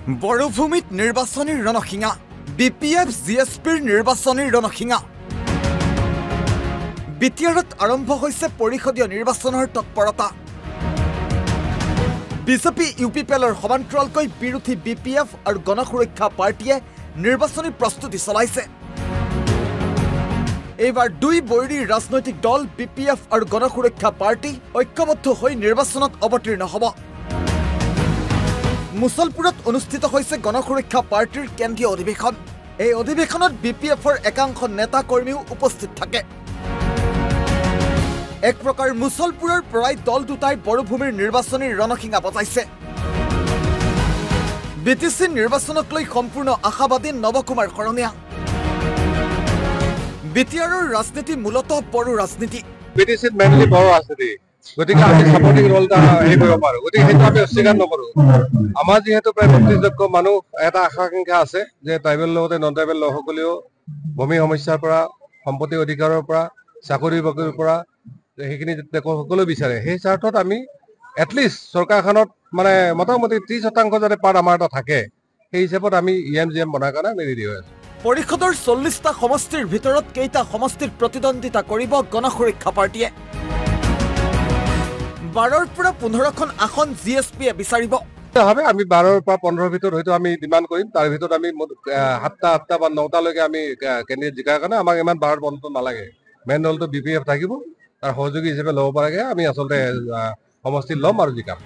বড়ভূমিত নিৰ্বাচনী ৰণসিঙা বিপিএফ জিএছপিৰ নিৰ্বাচনী ৰণসিঙা বিটিআৰত আৰম্ভ হৈছে পৰিষদীয় নিৰ্বাচনৰ তৎপৰতা বিজেপি ইউপিপিএলৰ সমান্তৰালকৈ বিৰোধী বিপিএফ আৰু গণসুৰক্ষা পাৰ্টিয়ে নিৰ্বাচনী প্ৰস্তুতি চলাইছে এইবাৰ দুই বৈৰী ৰাজনৈতিক দল বিপিএফ আৰু গণসুৰক্ষা পাৰ্টি ঐক্যবদ্ধ হৈ নিৰ্বাচনত অৱতীৰ্ণ হ'ব মুছলপুৰত অনুষ্ঠিত হৈছে গণসুৰক্ষা পাৰ্টিৰ কেন্দ্ৰীয় অধিৱেশন এই অধিৱেশনত বিপিএফৰ একাংশ নেতা কৰ্মীও উপস্থিত থাকে এক প্ৰকাৰ মুছলপুৰৰ পৰাই দল দুটাই বড়ভূমিৰ নিৰ্বাচনী ৰণসিঙা বজাইছে বিটিচি নিৰ্বাচনক লৈ সম্পূৰ্ণ আশাবাদী নৱকুমাৰ শৰণীয়া বিটিআৰৰ ৰাজনীতি মূলতঃ বড়ো ৰাজনীতি বিটিচিত মেইনলি বড়ো ৰাজনীতি গতিকে আমি সাপোৰ্টিং ৰোল এটা হেৰি কৰিব পাৰোঁ গতিকে সেইটো আমি অস্বীকাৰ নকৰোঁ আমাৰ যিহেতু প্ৰায় ৩৫ মানুহ এটা আশাকাংক্ষা আছে যে ট্ৰাইবেল লগতে নন ট্ৰাইবেল লোকসকলেও ভূমি সমস্যাৰ পৰা সম্পত্তি অধিকাৰৰ পৰা চাকৰি বাকৰিৰ পৰা সেইখিনি সকলো বিচাৰে সেই স্বাৰ্থত আমি এটলিষ্ট চৰকাৰখনত মানে মোটামুটি ৩০% যাতে পাৰ্ট আমাৰ এটা থাকে সেই হিচাপত আমি EMGM বনাৰ কাৰণে আমি ৰেডি হৈ আছোঁ পৰিষদৰ ৪০টা সমষ্টিৰ ভিতৰত কেইটা সমষ্টিত প্ৰতিদ্বন্দ্বিতা কৰিব গণসুৰক্ষা পাৰ্টিয়ে ১২ৰ পৰা ১৫খন আসন জিএছপিয়ে বিচাৰিব আমি ১২ৰ পৰা ১৫ৰ ভিতৰত হয়তো আমি ডিমাণ্ড কৰিম তাৰ ভিতৰত আমি ৭টা বা ৯টালৈকে আমি কেণ্ডিডেট জিকাৰ কাৰণে আমাক ইমান ১২ৰ বন্ধটো নালাগে মেইন দলটো বিপিএফ থাকিব তাৰ সহযোগী হিচাপে ল'ব পৰাকৈ আমি আচলতে সমষ্টি ল'ম আৰু জিকাম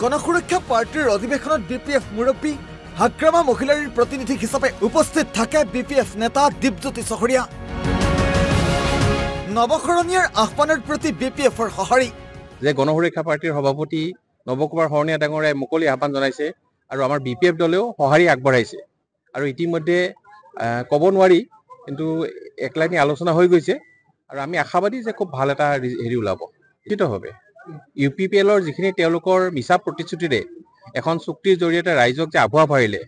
গণসুৰক্ষা পাৰ্টিৰ অধিৱেশনত বিপিএফ মুৰব্বী হাগ্ৰামা মহিলাৰীৰ প্ৰতিনিধি হিচাপে উপস্থিত থাকে বিপিএফ নেতা দীপজ্যোতি চহৰীয়া নৱশৰণীয়াৰ আহ্বানৰ প্ৰতি বিপিএফৰ সঁহাৰি যে গণসুৰক্ষা পাৰ্টিৰ সভাপতি নৱকুমাৰ শৰণীয়া ডাঙৰীয়াই মুকলি আহ্বান জনাইছে আৰু আমাৰ বিপিএফ দলেও সঁহাৰি আগবঢ়াইছে আৰু ইতিমধ্যে ক'ব নোৱাৰি কিন্তু একলাইনি আলোচনা হৈ গৈছে আৰু আমি আশাবাদী যে খুব ভাল এটা হেৰি ওলাব নিশ্চিতভাৱে ইউপিপিএলৰ যিখিনি তেওঁলোকৰ মিছা প্ৰতিশ্ৰুতিৰে এখন চুক্তিৰ জৰিয়তে ৰাইজক যে আভুৱা ভৰাইলে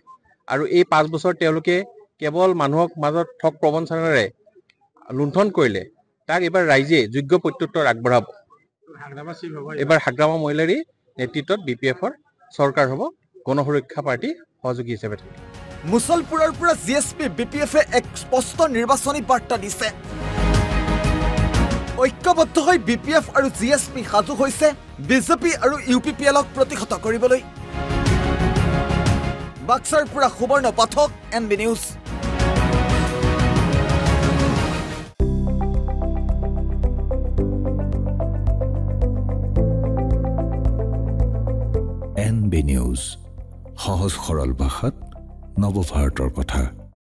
আৰু এই 5 বছৰ তেওঁলোকে কেৱল মানুহক মাজত ঠগ প্ৰবঞ্চনাৰে লুণ্ঠন কৰিলে তাক এইবাৰ ৰাইজে যোগ্য প্ৰত্যুত্তৰ আগবঢ়াব এইবাৰ হাগ্ৰামা মহিলাৰী নেতৃত্বত বিপিএফৰ চৰকাৰ হ'ব গণসুৰক্ষা পাৰ্টি সহযোগী হিচাপে থাকিব মুছলপুৰৰ পৰা জিএছপি বিপিএফে এক স্পষ্ট নিৰ্বাচনী বাৰ্তা দিছে ঐক্যবদ্ধ হৈ বিপিএফ আৰু জিএছপি সাজু হৈছে বিজেপি আৰু ইউপিপিএলক প্ৰতিহত কৰিবলৈ বাক্সাৰ পৰা সুবৰ্ণ পাঠক NB নিউজ NB নিউজ সহজ সৰল ভাষাত নৱভাৰতৰ কথা।